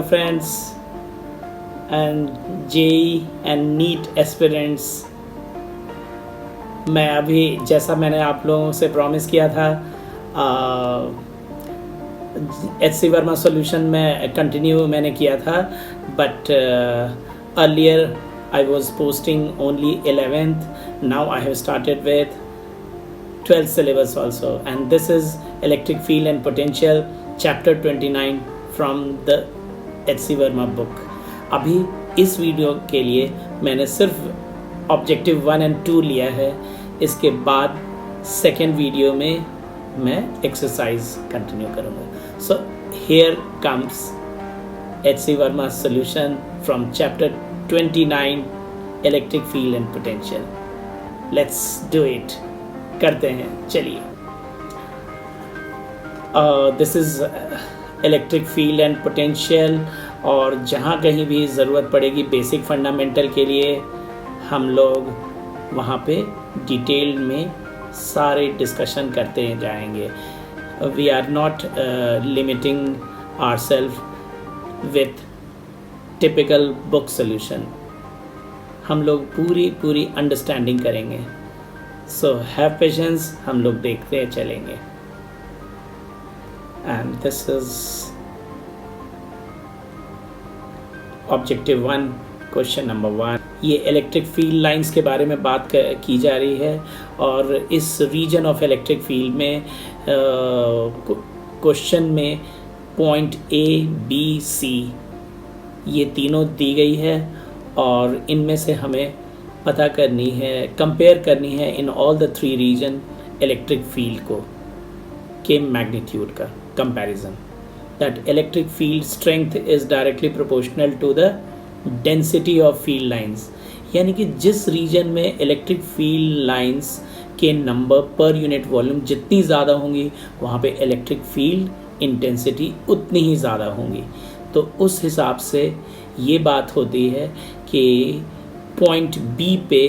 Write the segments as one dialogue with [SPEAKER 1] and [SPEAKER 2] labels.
[SPEAKER 1] friends and JEE and NEET aspirants. मैं अभी जैसा मैंने आप लोगों से प्रॉमिस किया था HC वर्मा सॉल्यूशन में कंटिन्यू मैंने किया था, but earlier I was posting only 11th. Now I have started with 12th syllabus also, and this is electric field and potential chapter 29 from the HC Verma book. अभी इस video के लिए मैंने सिर्फ ऑब्जेक्टिव 1 and 2 लिया है. इसके बाद सेकेंड वीडियो में मैं एक्सरसाइज कंटिन्यू करूँगा. So here comes HC Verma solution from chapter 29 electric field and potential. Let's do it. करते हैं, चलिए. This is electric field and potential, और जहाँ कहीं भी ज़रूरत पड़ेगी बेसिक फंडामेंटल के लिए हम लोग वहाँ पे डिटेल में सारे डिस्कशन करते जाएंगे. We are not limiting ourselves with typical book solution. हम लोग पूरी अंडरस्टैंडिंग करेंगे. सो हैव पेशेंस, हम लोग देखते चलेंगे. And this is objective 1, question number 1. ये इलेक्ट्रिक फील्ड लाइंस के बारे में बात की जा रही है, और इस रीजन ऑफ इलेक्ट्रिक फील्ड में क्वेश्चन में पॉइंट A, B, C ये तीनों दी गई है, और इनमें से हमें पता करनी है, कंपेयर करनी है in all the 3 region electric field को के मैग्नीट्यूड का comparison. That electric field strength is directly proportional to the density of field lines. यानी कि जिस रीजन में इलेक्ट्रिक फील्ड लाइंस के नंबर पर यूनिट वॉल्यूम जितनी ज़्यादा होंगी, वहाँ पे इलेक्ट्रिक फील्ड इंटेंसिटी उतनी ही ज़्यादा होंगी. तो उस हिसाब से ये बात होती है कि पॉइंट B पे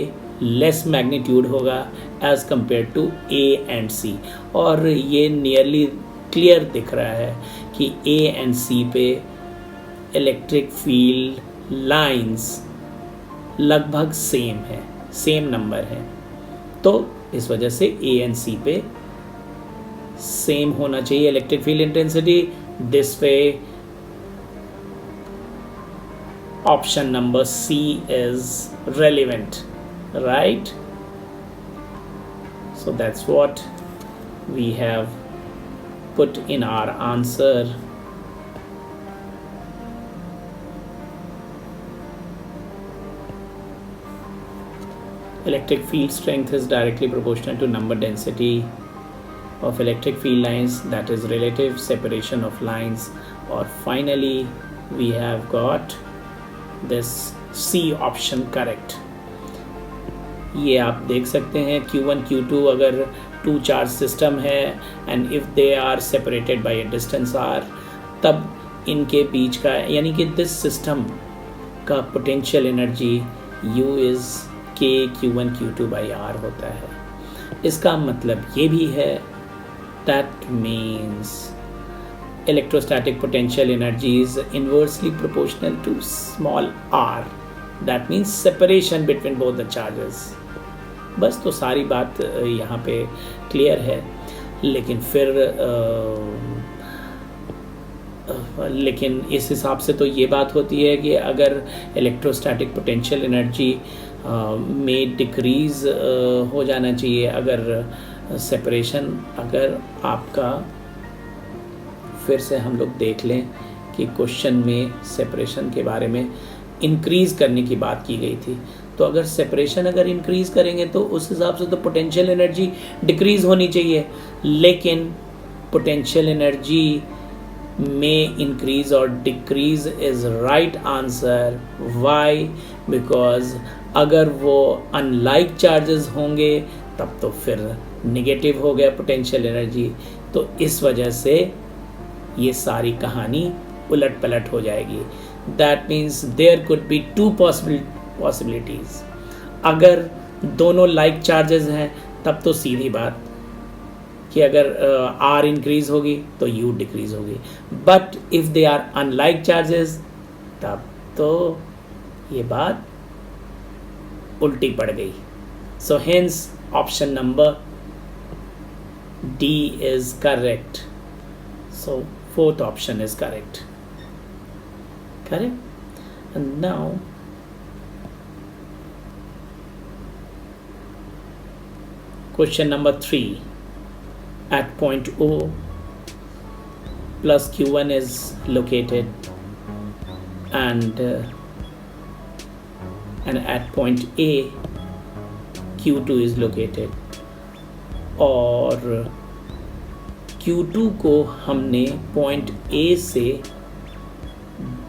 [SPEAKER 1] लेस मैग्नीट्यूड होगा as compare to A and C. और ये नियरली क्लियर दिख रहा है कि A एंड C पे इलेक्ट्रिक फील्ड लाइंस लगभग सेम है, सेम नंबर है. तो इस वजह से A एंड C पे सेम होना चाहिए electric field intensity. This way option number C is relevant, right? So that's what we have put in our answer. Electric field strength is directly proportional to number density of electric field lines, that is relative separation of lines. Or finally we have got this C option correct. ये आप देख सकते हैं Q1 Q2 अगर 2 charge system है and if they are separated by a distance r, तब इनके बीच का यानी कि दिस सिस्टम का potential energy U is K Q1 Q2 by R होता है. इसका मतलब ये भी है that means electrostatic potential energy is inversely proportional to small r. That means separation between both the charges. बस तो सारी बात यहाँ पे क्लियर है. लेकिन फिर लेकिन इस हिसाब से तो ये बात होती है कि अगर इलेक्ट्रोस्टैटिक पोटेंशियल एनर्जी में डिक्रीज़ हो जाना चाहिए अगर सेपरेशन, अगर आपका फिर से हम लोग देख लें कि क्वेश्चन में सेपरेशन के बारे में इंक्रीज़ करने की बात की गई थी. तो अगर सेपरेशन अगर इंक्रीज़ करेंगे तो उस हिसाब से तो पोटेंशियल एनर्जी डिक्रीज़ होनी चाहिए. लेकिन पोटेंशियल एनर्जी में इंक्रीज़ और decrease is right answer. Why? Because अगर वो अनलाइक चार्जेस होंगे तब तो फिर निगेटिव हो गया पोटेंशियल एनर्जी. तो इस वजह से ये सारी कहानी उलट पलट हो जाएगी. That means there could be 2 possibilities. अगर दोनों लाइक चार्जेस हैं तब तो सीधी बात कि अगर R इंक्रीज होगी तो U डिक्रीज होगी. But if they are unlike charges तब तो ये बात उल्टी पड़ गई. So hence option number D is correct. So fourth option is correct. Correct? And now question number 3. At point O plus Q1 is located and at point A Q2 is located. और Q2 को हमने point A से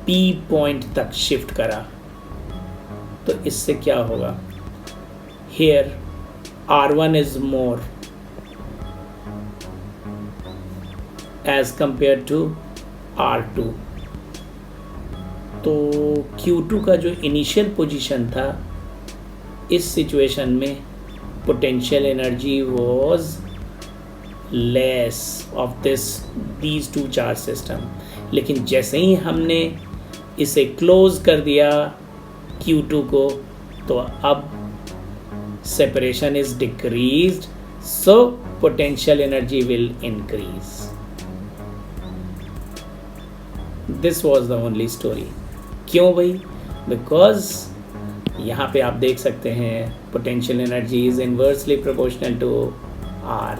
[SPEAKER 1] B point तक shift करा, तो इससे क्या होगा? Here R1 is more as compared to R2. तो Q2 का जो इनिशियल पोजीशन था इस सिचुएशन में potential energy was less of these two charge system. लेकिन जैसे ही हमने इसे क्लोज कर दिया Q2 को, तो अब separation is decreased, so potential energy will increase. This was the only story. क्यों भाई? Because यहाँ पे आप देख सकते हैं potential energy is inversely proportional to R.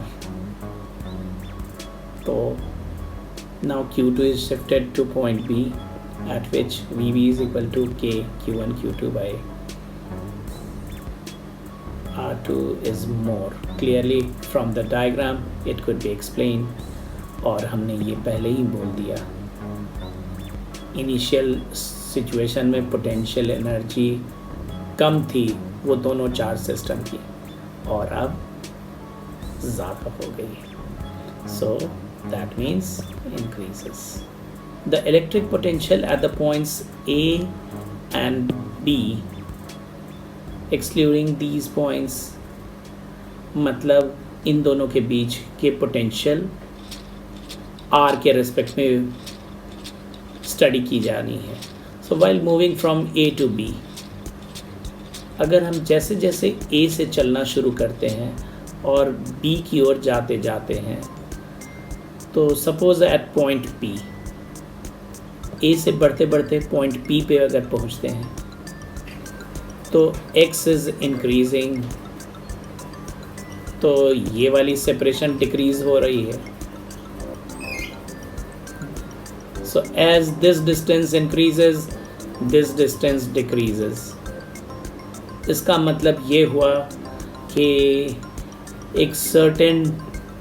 [SPEAKER 1] तो now Q2 is shifted to point B at which VB is equal to K Q1 Q2 by R2 is more. Clearly from the diagram it could be explained, और हमने ये पहले ही बोल दिया. Initial situation में potential energy कम थी वो दोनों चार्ज सिस्टम की, और अब ज़्यादा हो गई. So that means increases. The electric potential at the points A and B excluding these points, मतलब इन दोनों के बीच के पोटेंशियल R के रिस्पेक्ट में स्टडी की जानी है. सो while moving from A to B, अगर हम जैसे जैसे A से चलना शुरू करते हैं और B की ओर जाते जाते हैं, तो suppose at point P, A से बढ़ते बढ़ते पॉइंट P पे अगर पहुंचते हैं तो X इज़ इंक्रीजिंग, तो ये वाली सेपरेशन डिक्रीज हो रही है. So as this distance increases this distance decreases. इसका मतलब ये हुआ कि एक सर्टेन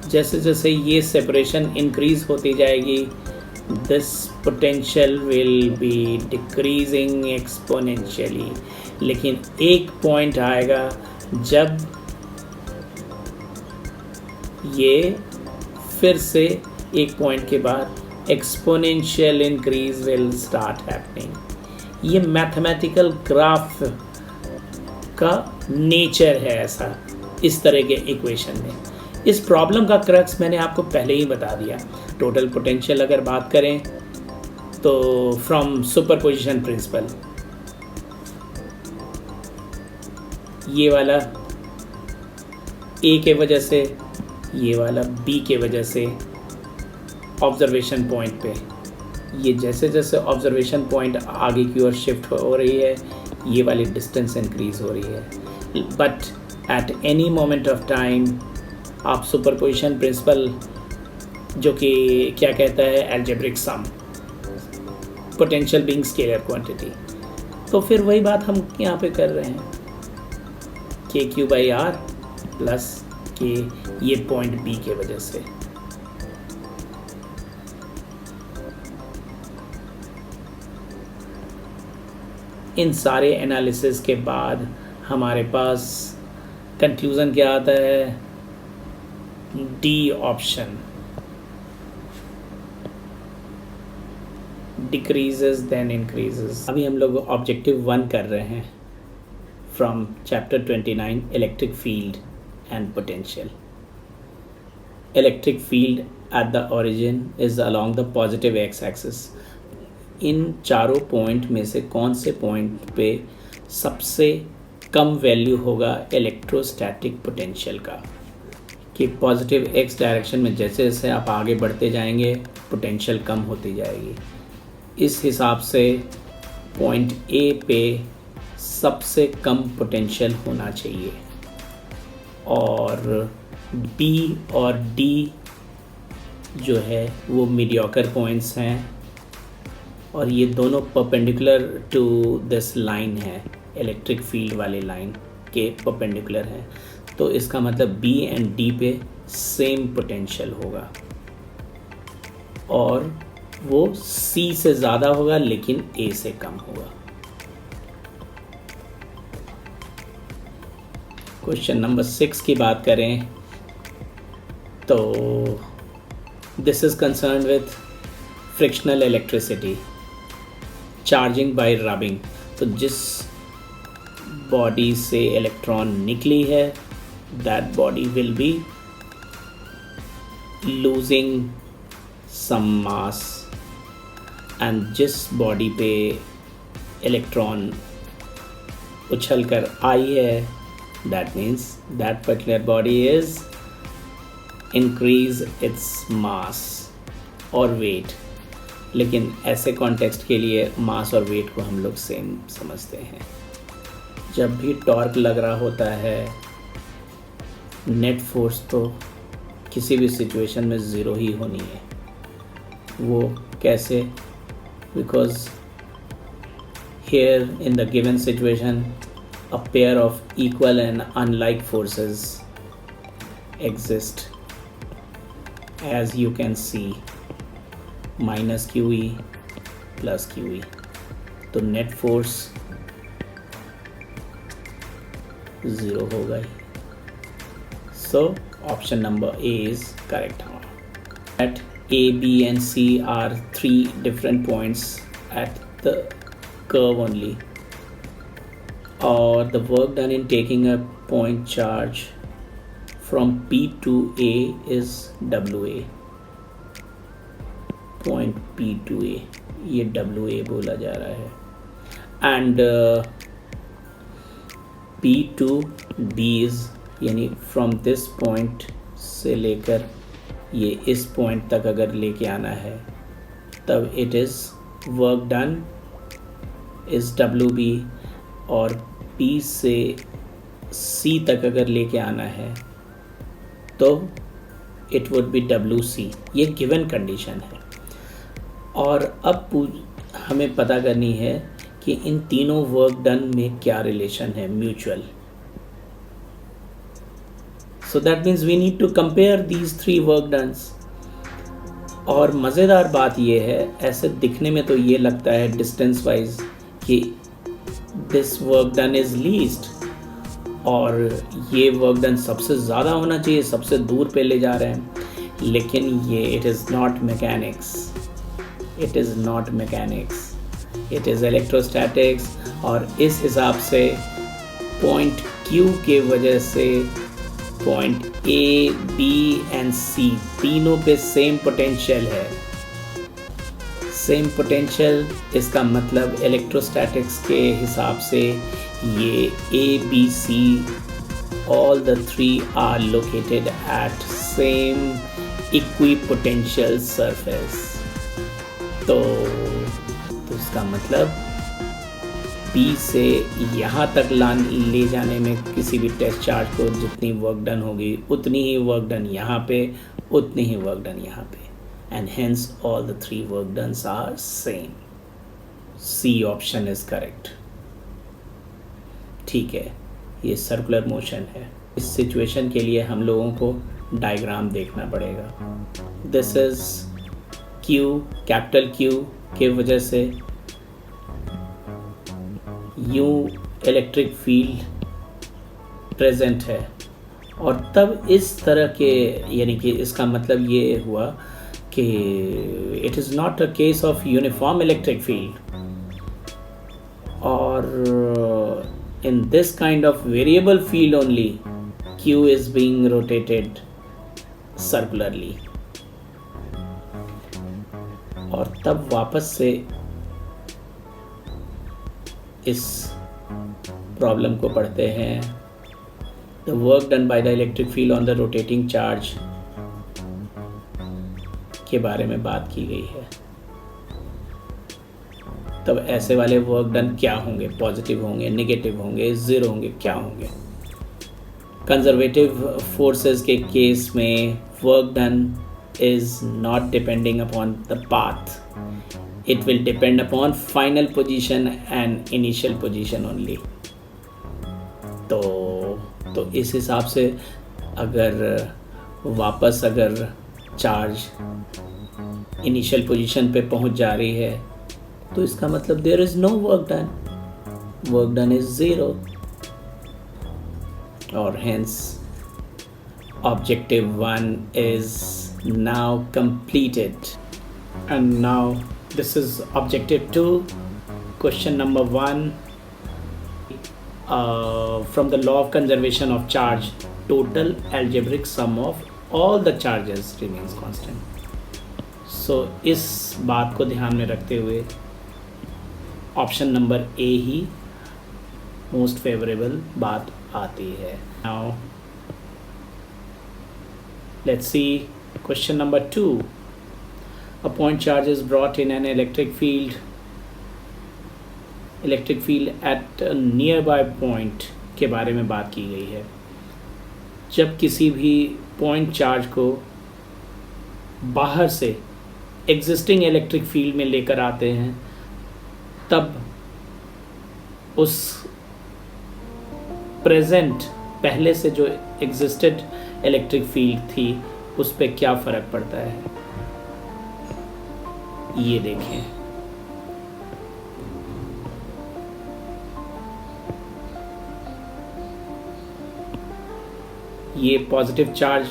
[SPEAKER 1] जैसे जैसे ये सेपरेशन इंक्रीज होती जाएगी, this potential will be decreasing exponentially. लेकिन एक पॉइंट आएगा जब ये फिर से एक पॉइंट के बाद exponential increase will start happening. ये मैथमेटिकल ग्राफ का नेचर है ऐसा इस तरह के इक्वेशन में. इस प्रॉब्लम का क्रक्स मैंने आपको पहले ही बता दिया. टोटल पोटेंशियल अगर बात करें तो फ्रॉम सुपरपोजिशन प्रिंसिपल, ये वाला ए के वजह से, ये वाला बी के वजह से ऑब्जर्वेशन पॉइंट पे, ये जैसे जैसे ऑब्जर्वेशन पॉइंट आगे की ओर शिफ्ट हो रही है ये वाली डिस्टेंस इंक्रीज हो रही है. But at any moment of time आप सुपरपोजिशन प्रिंसिपल जो कि क्या कहता है algebraic sum, potential being scalar quantity, तो फिर वही बात हम यहाँ पे कर रहे हैं के क्यू बाई आर प्लस के, ये पॉइंट बी के वजह से. इन सारे एनालिसिस के बाद हमारे पास कंक्लूज़न क्या आता है? D option, decreases then increases. अभी हम लोग ऑब्जेक्टिव 1 कर रहे हैं from chapter 29 electric field and potential. Electric field at the origin is along the positive x-axis. इन चारों पॉइंट में से कौन से पॉइंट पे सबसे कम वैल्यू होगा इलेक्ट्रोस्टैटिक पोटेंशियल का, कि पॉजिटिव एक्स डायरेक्शन में जैसे जैसे आप आगे बढ़ते जाएंगे पोटेंशियल कम होती जाएगी। इस हिसाब से पॉइंट ए पे सबसे कम पोटेंशियल होना चाहिए, और बी और डी जो है वो मीडियोकर पॉइंट्स हैं, और ये दोनों परपेंडिकुलर टू दिस लाइन है, इलेक्ट्रिक फील्ड वाली लाइन के परपेंडिकुलर हैं। तो इसका मतलब बी एंड डी पे सेम पोटेंशियल होगा, और वो सी से ज़्यादा होगा लेकिन ए से कम होगा। क्वेश्चन नंबर 6 की बात करें तो this is concern with frictional electricity charging by rubbing. तो जिस बॉडी से इलेक्ट्रॉन निकली है that body will be losing some mass, and जिस बॉडी पे इलेक्ट्रॉन उछल कर आई है that means that particular body is increase its mass और weight। लेकिन ऐसे कॉन्टेक्स्ट के लिए मास और वेट को हम लोग सेम समझते हैं। जब भी टॉर्क लग रहा होता है नेट फोर्स तो किसी भी सिचुएशन में ज़ीरो ही होनी है। वो कैसे? Because here in the given situation a pair of equal and unlike forces exist, as you can see, minus QE plus QE। तो नेट फोर्स ज़ीरो होगा ही। So option number A is correct. At A, B and C are 3 different points at the curve only, or the work done in taking a point charge from P to A is WA। point P to A ये WA बोला जा रहा है, and P to B is यानी from this point से लेकर ये इस पॉइंट तक अगर लेके आना है तब it is work done is WB, और P से C तक अगर लेके आना है तो it would be WC। ये गिवन कंडीशन है। और अब हमें पता करनी है कि इन तीनों वर्क डन में क्या रिलेशन है, mutual. So that means we need to compare these 3 work done। और मज़ेदार बात ये है, ऐसे दिखने में तो ये लगता है डिस्टेंस वाइज कि this work done is least, और ये वर्क डन सबसे ज़्यादा होना चाहिए, सबसे दूर पे ले जा रहे हैं। लेकिन ये it is not mechanics, it is not mechanics, it is electrostatics. और इस हिसाब से पॉइंट Q के वजह से point A, B and C तीनों पे सेम पोटेंशियल है। सेम पोटेंशियल, इसका मतलब इलेक्ट्रोस्टैटिक्स के हिसाब से ये A, B, C all the 3 are located at same equipotential surface। तो इसका मतलब P से यहाँ तक ले जाने में किसी भी टेस्ट चार्ज को जितनी वर्क डन होगी उतनी ही वर्क डन यहाँ पे, उतनी ही वर्क डन यहाँ पे, and hence all the 3 work dones are same. C option is correct. ठीक है, ये सर्कुलर मोशन है। इस सिचुएशन के लिए हम लोगों को डायग्राम देखना पड़ेगा। This is Q, capital Q के वजह से यूं इलेक्ट्रिक फील्ड प्रेजेंट है, और तब इस तरह के, यानी कि इसका मतलब ये हुआ कि it is not a case of uniform electric field, और in this kind of variable field only Q is being rotated circularly। और तब वापस से इस प्रॉब्लम को पढ़ते हैं। The work done by the electric field on the rotating charge के बारे में बात की गई है। तब ऐसे वाले वर्क डन क्या होंगे? पॉजिटिव होंगे, नेगेटिव होंगे, ज़ीरो होंगे, क्या होंगे? कंजर्वेटिव फोर्सेस के केस में work done is not depending upon the path, it will depend upon final position and initial position only। तो इस हिसाब से अगर वापस अगर चार्ज इनिशियल पोजीशन पे पहुंच जा रही है तो इसका मतलब there is no work done, work done is zero, और hence objective 1 is now completed। And now this is objective 2, question number 1, from the law of conservation of charge, total algebraic sum of all the charges remains constant। so इस बात को ध्यान में रखते हुए option number ए ही most favourable बात आती है। now let's see question number 2। A point charge is brought in an electric field at a nearby point के बारे में बात की गई है। जब किसी भी पॉइंट चार्ज को बाहर से एग्जिस्टिंग इलेक्ट्रिक फील्ड में लेकर आते हैं तब उस प्रेजेंट पहले से जो एग्जिस्टेड इलेक्ट्रिक फील्ड थी उस पर क्या फ़र्क पड़ता है, ये देखें। ये पॉजिटिव चार्ज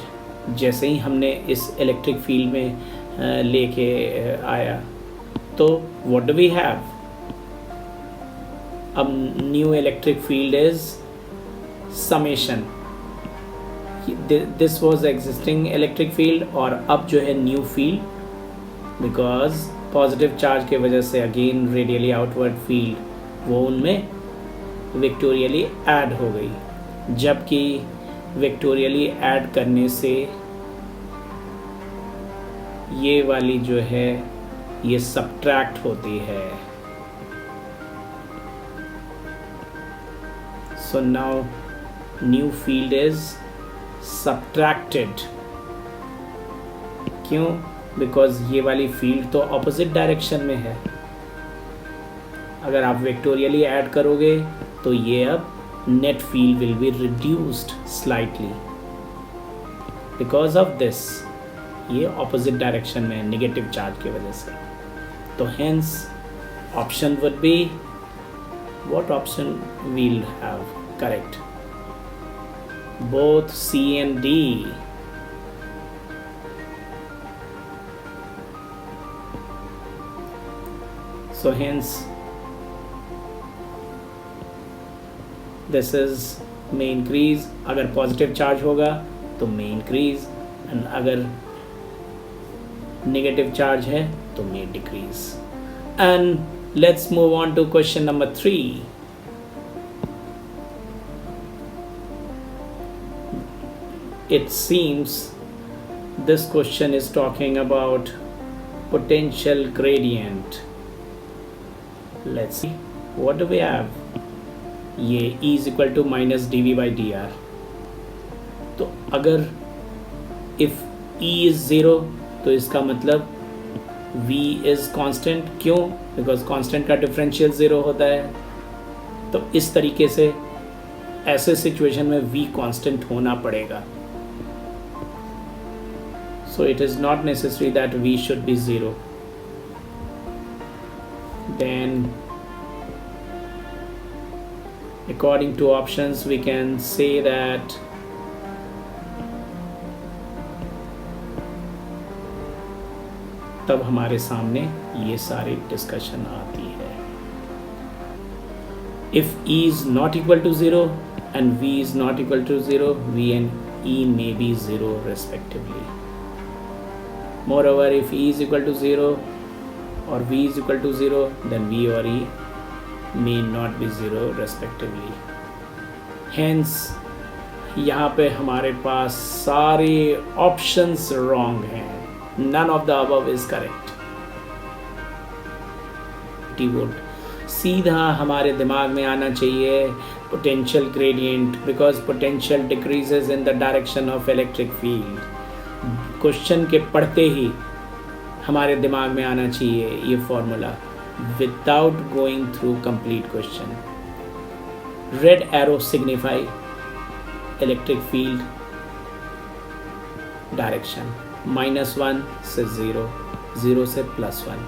[SPEAKER 1] जैसे ही हमने इस इलेक्ट्रिक फील्ड में लेके आया तो व्हाट डू वी हैव? अब new electric field is summation, this was existing electric field और अब जो है new field, because positive charge के वजह से अगेन रेडियली आउटवर्ड फील्ड वो उनमें विक्टोरियली ऐड हो गई, जबकि विक्टोरियली ऐड करने से ये वाली जो है ये सबट्रैक्ट होती है। So now new field is subtracted. क्यों? बिकॉज ये वाली फील्ड तो ऑपोजिट डायरेक्शन में है। अगर आप विक्टोरियली ऐड करोगे तो ये अब net field will be reduced slightly because of this, ये ऑपोजिट डायरेक्शन में नेगेटिव चार्ज की वजह से। तो hence option would be, what option will have correct? Both C and D. So hence this is may increase, अगर positive charge होगा तो may increase, and अगर नेगेटिव चार्ज है तो may decrease। And let's move on to question number 3। It seems this question is talking about potential gradient। Let's see what do we have। ये E is equal to minus dV by dr। तो अगर if E is 0 तो इसका मतलब V is constant। क्यों? Because constant का differential 0 होता है। तो इस तरीके से ऐसे सिचुएशन में V constant होना पड़ेगा। So it is not necessary that V should be 0। Then according to options we can say that तब हमारे सामने ये सारी डिस्कशन आती है। If E is not equal to 0 and V is not equal to 0, V and E may be 0 respectively। Moreover, if E is equal to 0 or V is equal to 0, then V or E may not be 0 respectively. Hence यहाँ पे हमारे पास सारे options wrong हैं. None of the above is correct. T volt. सीधा हमारे दिमाग में आना चाहिए potential gradient, because potential decreases in the direction of electric field. Question के पढ़ते ही हमारे दिमाग में आना चाहिए ये formula without going through complete question. Red arrow signify electric field direction, -1 से 0, 0 से +1,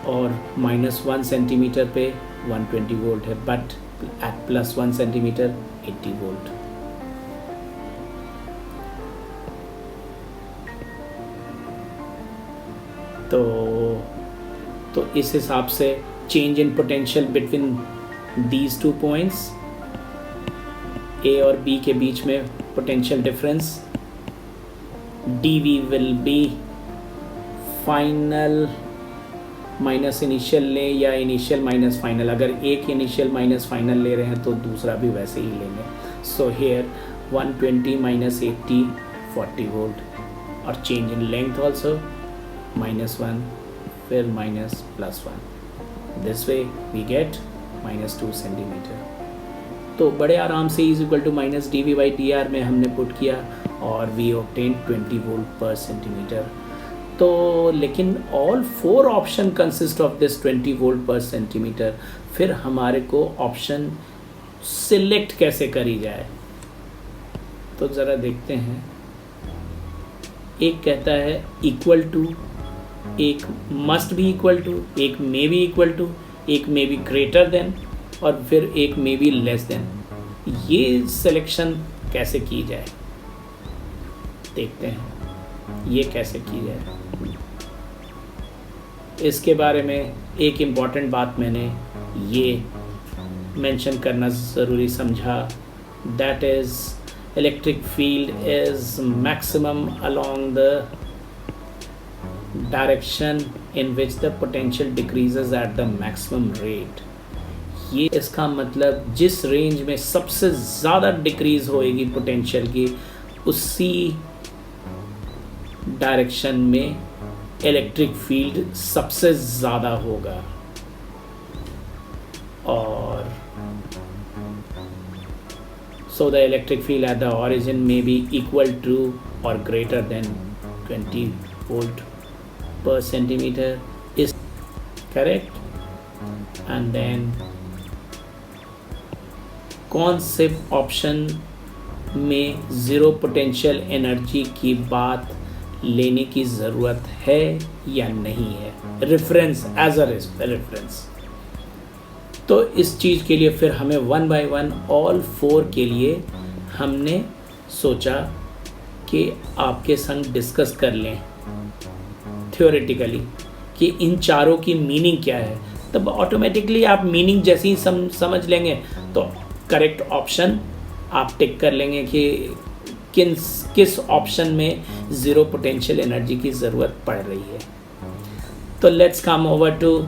[SPEAKER 1] और -1 सेंटीमीटर पे 120 वोल्ट है, बट एट +1 सेंटीमीटर 80 वोल्ट. तो इस हिसाब से change in potential between these 2 points, A और बी के बीच में potential difference, dV will be final minus initial लें या इनिशियल माइनस फाइनल. अगर एक इनिशियल माइनस फाइनल ले रहे हैं तो दूसरा भी वैसे ही लेंगे. सो हेयर 120 - 80 40 वोल्ट, और चेंज इन लेंथ ऑल्सो -1 फिर -+1. This way we get -2 centimetre. तो बड़े आराम से इज इक्वल टू -dV/dr में हमने पुट किया और वी ऑब्टेन 20 वोल्ट पर सेंटीमीटर. तो लेकिन all 4 option consist of this 20 volt पर सेंटीमीटर. फिर हमारे को ऑप्शन सिलेक्ट कैसे करी जाए, तो ज़रा देखते हैं. एक कहता है इक्वल टू, एक मस्ट बी इक्वल टू, एक मे बी इक्वल टू, एक मे बी ग्रेटर देन, और फिर एक मे बी लेस देन. ये सिलेक्शन कैसे की जाए देखते हैं, ये कैसे की जाए. इसके बारे में एक इम्पॉर्टेंट बात मैंने ये मेंशन करना ज़रूरी समझा, that is electric field is maximum along the direction in which the potential decreases at the maximum rate. ये इसका मतलब जिस रेंज में सबसे ज़्यादा डिक्रीज होएगी पोटेंशियल की, उसी डायरेक्शन में इलेक्ट्रिक फील्ड सबसे ज़्यादा होगा. और so the electric field at the origin may be equal to or greater than 20 volt per centimeter is correct. And then कौन से ऑप्शन में ज़ीरो पोटेंशियल एनर्जी की बात लेने की ज़रूरत है या नहीं है, रेफरेंस एज अ रेफरेंस. तो इस चीज़ के लिए फिर हमें 1 by 1 ऑल 4 के लिए हमने सोचा कि आपके संग डिस्कस कर लें थ्योरेटिकली कि इन चारों की मीनिंग क्या है. तब ऑटोमेटिकली आप मीनिंग जैसे ही समझ लेंगे तो करेक्ट ऑप्शन आप टिक कर लेंगे कि किस ऑप्शन में ज़ीरो पोटेंशियल एनर्जी की ज़रूरत पड़ रही है. तो let's come over to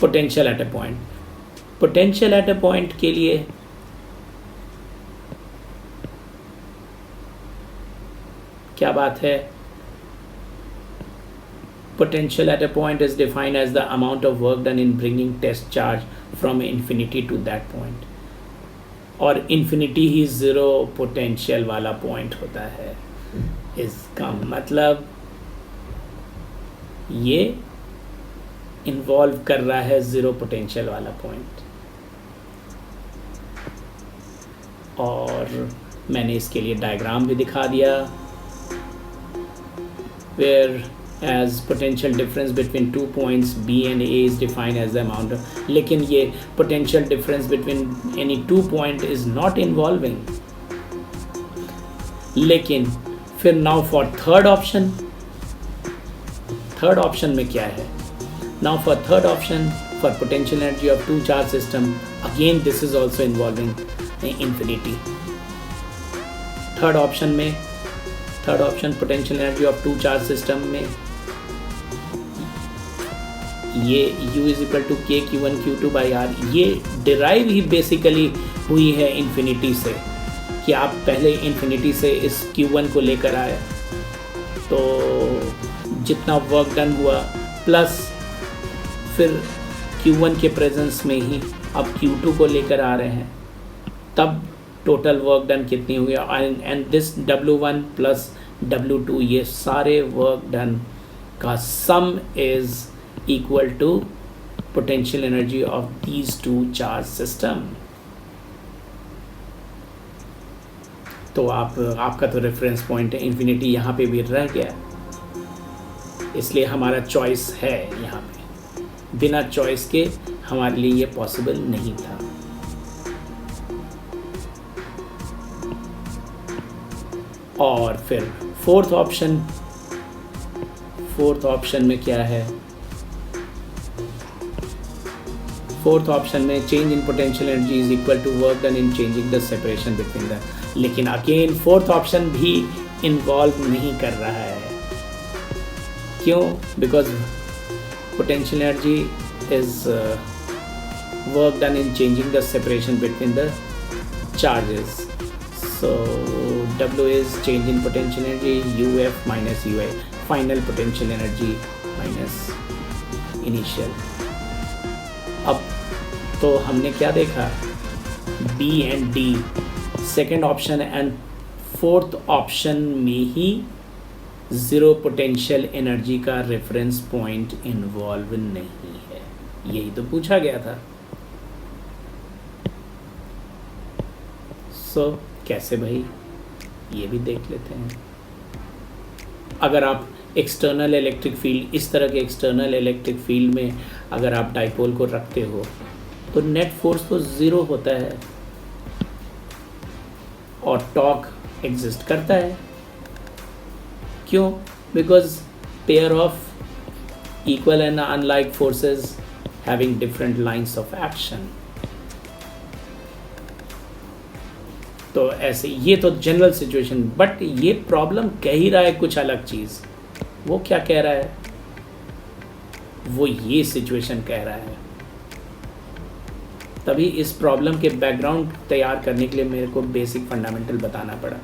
[SPEAKER 1] potential at a point. Potential at a point के लिए क्या बात है, potential at a point is defined as the amount of work done in bringing test charge from infinity to that point. और infinity ही zero potential वाला point होता है. इसका मतलब ये इन्वॉल्व कर रहा है ज़ीरो पोटेंशियल वाला पॉइंट. और मैंने इसके लिए डायग्राम भी दिखा दिया where as potential difference between 2 points B and A is defined as the amount of, लेकिन ये potential difference between any 2 point is not involving. लेकिन फिर now for third option में क्या है, now for third option for potential energy of 2 charge system, again this is also involving infinity. third option potential energy of 2 charge system में ये U is equal to के Q1 Q2 by are, ये derive ही basically हुई है infinity से, कि आप पहले इन्फिनिटी से इस Q1 को लेकर आए, तो जितना वर्क डन हुआ प्लस फिर Q1 के प्रेजेंस में ही अब Q2 को लेकर आ रहे हैं, तब टोटल वर्क डन कितनी हुई, and this W1 plus W2, ये सारे वर्क डन का sum is equal to potential energy of these two charge system. तो आपका तो रेफरेंस पॉइंट है इन्फिनिटी, यहाँ पे भी रह गया, इसलिए हमारा चॉइस है यहाँ पे, बिना चॉइस के हमारे लिए ये पॉसिबल नहीं था। और फिर फोर्थ ऑप्शन में क्या है, फोर्थ ऑप्शन में change in potential energy is equal to work done in changing the separation between the, लेकिन अगेन फोर्थ ऑप्शन भी इन्वॉल्व नहीं कर रहा है। क्यों? Because potential energy is work done in changing the separation between the charges, so W is change in potential energy, UF minus UI, final potential energy minus initial। अब तो हमने क्या देखा, B and D second option and fourth option में ही zero potential energy का reference point involve नहीं है, यही तो पूछा गया था। सो कैसे भाई, ये भी देख लेते हैं। अगर आप एक्सटर्नल इलेक्ट्रिक फील्ड, इस तरह के एक्सटर्नल इलेक्ट्रिक फील्ड में अगर आप डाइपोल को रखते हो तो नेट फोर्स तो ज़ीरो होता है और टॉर्क एग्जिस्ट करता है। क्यों? Because pair of equal and unlike forces having different lines of action. तो ऐसे, ये तो जनरल सिचुएशन, बट ये प्रॉब्लम कह ही रहा है कुछ अलग चीज़। वो क्या कह रहा है? वो ये सिचुएशन कह रहा है। तभी इस प्रॉब्लम के बैकग्राउंड तैयार करने के लिए मेरे को बेसिक फंडामेंटल बताना पड़ा।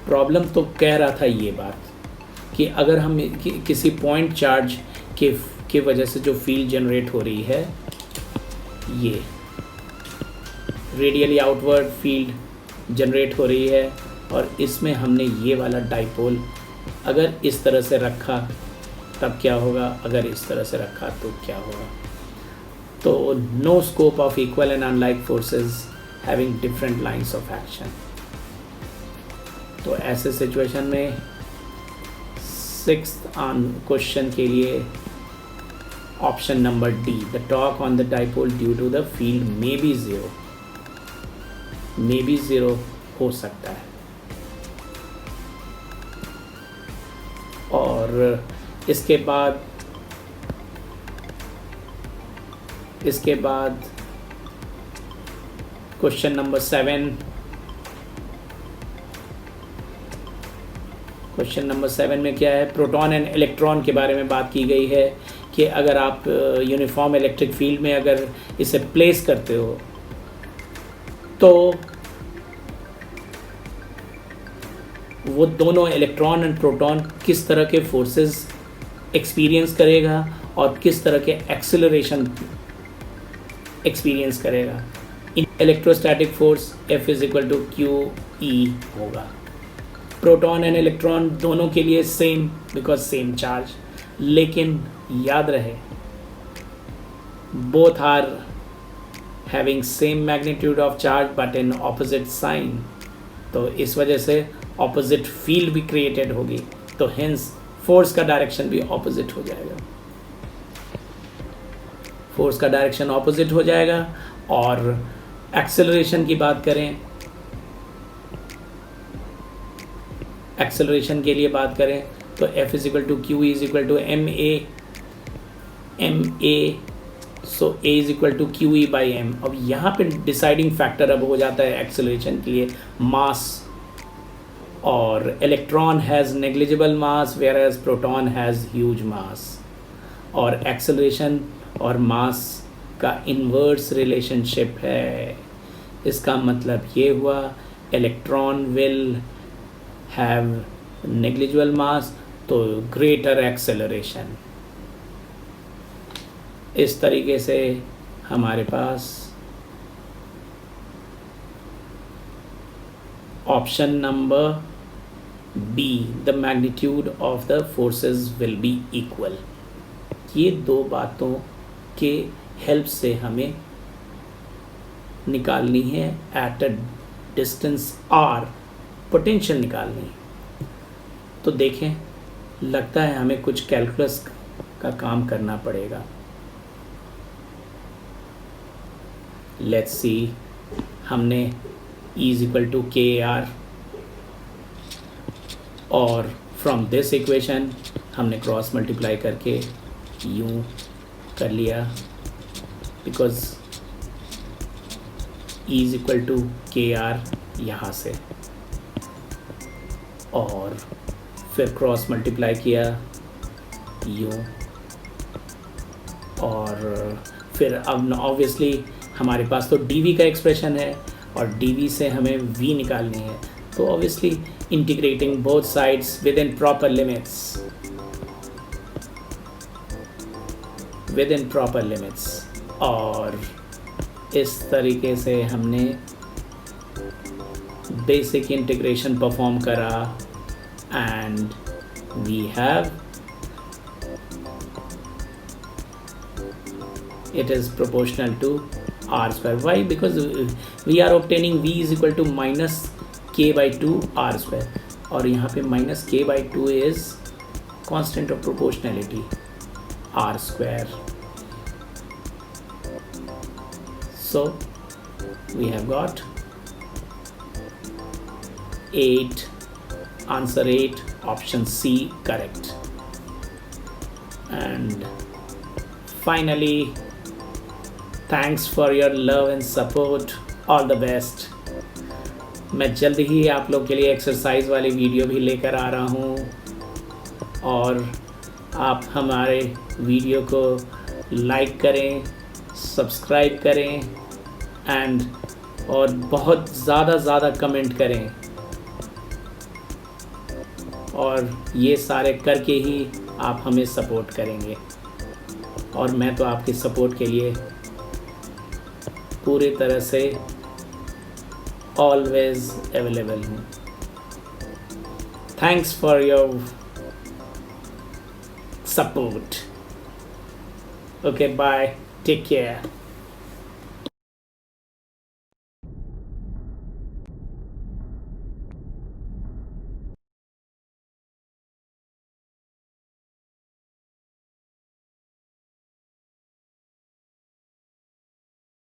[SPEAKER 1] प्रॉब्लम तो कह रहा था ये बात कि अगर हम किसी पॉइंट चार्ज के वजह से जो फील्ड जनरेट हो रही है, ये रेडियली आउटवर्ड फील्ड जनरेट हो रही है, और इसमें हमने ये वाला डाइपोल अगर इस तरह से रखा तब क्या होगा, अगर इस तरह से रखा तो क्या होगा। तो no scope of equal and unlike forces having different lines of action. तो ऐसे सिचुएशन में सिक्स्थ क्वेश्चन के लिए option number D, the torque on the dipole due to the field may be zero, may be zero हो सकता है। और इसके बाद क्वेश्चन नंबर 7, क्वेश्चन नंबर 7 में क्या है, प्रोटॉन एंड इलेक्ट्रॉन के बारे में बात की गई है कि अगर आप यूनिफॉर्म इलेक्ट्रिक फील्ड में अगर इसे प्लेस करते हो तो वो दोनों इलेक्ट्रॉन एंड प्रोटॉन किस तरह के फोर्सेस एक्सपीरियंस करेगा और किस तरह के एक्सेलरेशन एक्सपीरियंस करेगा। इन electrostatic force F is equal to QE होगा। प्रोटॉन एंड इलेक्ट्रॉन दोनों के लिए सेम, बिकॉज सेम चार्ज, लेकिन याद रहे both are having same magnitude of charge but in opposite sign. तो इस वजह से ऑपोजिट फील्ड भी क्रिएटेड होगी, तो हेंस फोर्स का डायरेक्शन भी ऑपोजिट हो जाएगा, फोर्स का डायरेक्शन ऑपोजिट हो जाएगा। और एक्सेलरेशन की बात करें, एक्सेलरेशन के लिए बात करें तो F is equal to Q is equal to ma, so A is equal to Q E by M. अब यहाँ पे डिसाइडिंग फैक्टर अब हो जाता है एक्सेलरेशन के लिए मास और electron has negligible mass whereas proton has huge mass. और एक्सेलरेशन और मास का इन्वर्स रिलेशनशिप है। इसका मतलब ये हुआ electron will have negligible mass तो ग्रेटर एक्सेलरेशन। इस तरीके से हमारे पास option number B, the magnitude of the forces will be equal, ये दो बातों के हेल्प से हमें निकालनी है at a distance R, potential निकालनी है। तो देखें, लगता है हमें कुछ कैलकुलस का काम करना पड़ेगा। लेट्स सी, हमने E is equal to K R और फ्रॉम दिस इक्वेशन हमने क्रॉस मल्टीप्लाई करके यूँ कर लिया, because E is equal to K R यहाँ से, और फिर क्रॉस मल्टीप्लाई किया यूँ, और फिर अब ऑब्वियसली हमारे पास तो dv का एक्सप्रेशन है और dv से हमें v निकालनी है, तो obviously integrating both sides with in proper limits, और इस तरीके से हमने बेसिक इंटीग्रेशन परफॉर्म करा and we have it is proportional to r square. Why? Because we are obtaining v is equal to minus k by 2 r square, और यहाँ पे minus k by 2 is constant of proportionality r square. So we have got 8, answer 8, option C correct. And finally, thanks for your love and support. All the best. मैं जल्द ही आप लोग के लिए exercise वाली वीडियो भी लेकर आ रहा हूँ, और आप हमारे वीडियो को लाइक करें, सब्सक्राइब करें एंड और बहुत ज़्यादा कमेंट करें, और ये सारे करके ही आप हमें सपोर्ट करेंगे, और मैं तो आपके सपोर्ट के लिए पूरी तरह से ऑलवेज अवेलेबल हूँ। Thanks for your support. Okay, bye, take care.